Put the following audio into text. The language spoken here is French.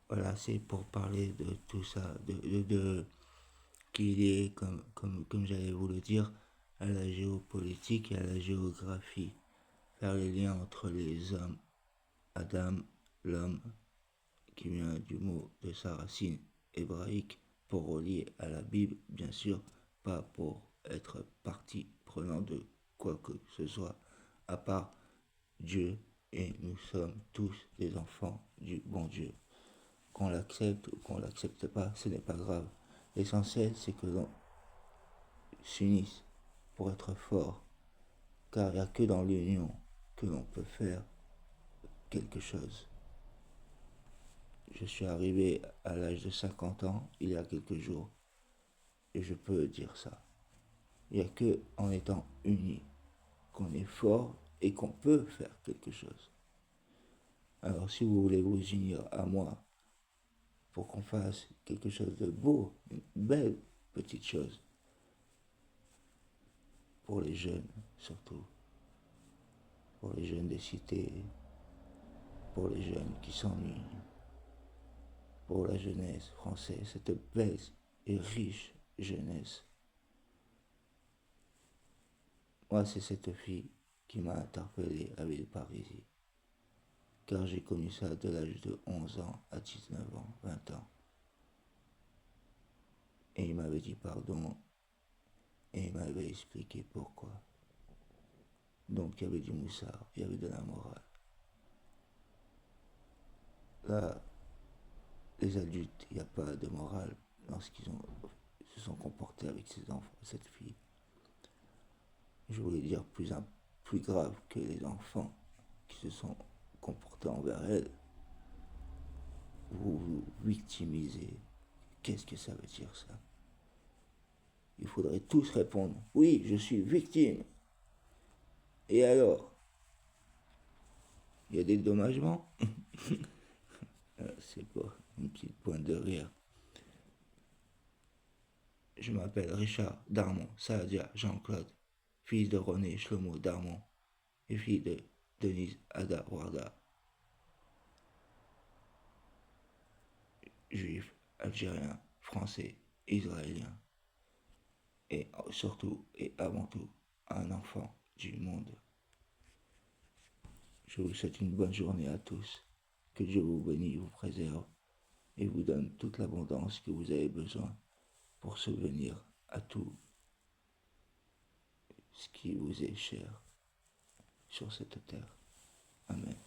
voilà, c'est pour parler de tout ça, de qu'il est, comme j'allais vous le dire, à la géopolitique et à la géographie, faire les liens entre les hommes, Adam, l'homme, qui vient du mot de sa racine hébraïque, pour relier à la Bible, bien sûr, pas pour être partie prenant de quoi que ce soit, à part Dieu, et nous sommes tous des enfants du bon Dieu. Qu'on l'accepte ou qu'on l'accepte pas, ce n'est pas grave. L'essentiel, c'est que l'on s'unisse pour être fort, car il n'y a que dans l'union que l'on peut faire quelque chose. Je suis arrivé à l'âge de 50 ans il y a quelques jours, et je peux dire ça. Il n'y a que en étant unis qu'on est fort et qu'on peut faire quelque chose. Alors si vous voulez vous unir à moi pour qu'on fasse quelque chose de beau, une belle petite chose, pour les jeunes surtout, pour les jeunes des cités, pour les jeunes qui s'ennuient, pour la jeunesse française, cette belle et riche jeunesse. Moi, c'est cette fille qui m'a interpellé à Villeparisis, car j'ai connu ça de l'âge de 11 ans à 19 ans, 20 ans. Et il m'avait dit pardon, et il m'avait expliqué pourquoi. Donc il y avait du moussard, il y avait de la morale. Là, les adultes, il n'y a pas de morale lorsqu'ils se sont comportés avec ces enfants, cette fille. Je voulais dire plus grave que les enfants qui se sont comportés envers elle. Vous vous victimisez. Qu'est-ce que ça veut dire ça? Il faudrait tous répondre, oui, je suis victime. Et alors? Il y a des dédommagements? C'est pas une petite pointe de rire. Je m'appelle Richard Darmon Saadia Jean-Claude, fils de René Shlomo Darmon et fille de Denise Ada Warda, juif, algérien, français, israélien, et surtout et avant tout un enfant du monde. Je vous souhaite une bonne journée à tous, que Dieu vous bénisse, vous préserve et vous donne toute l'abondance que vous avez besoin pour subvenir à tout ce qui vous est cher sur cette terre. Amen.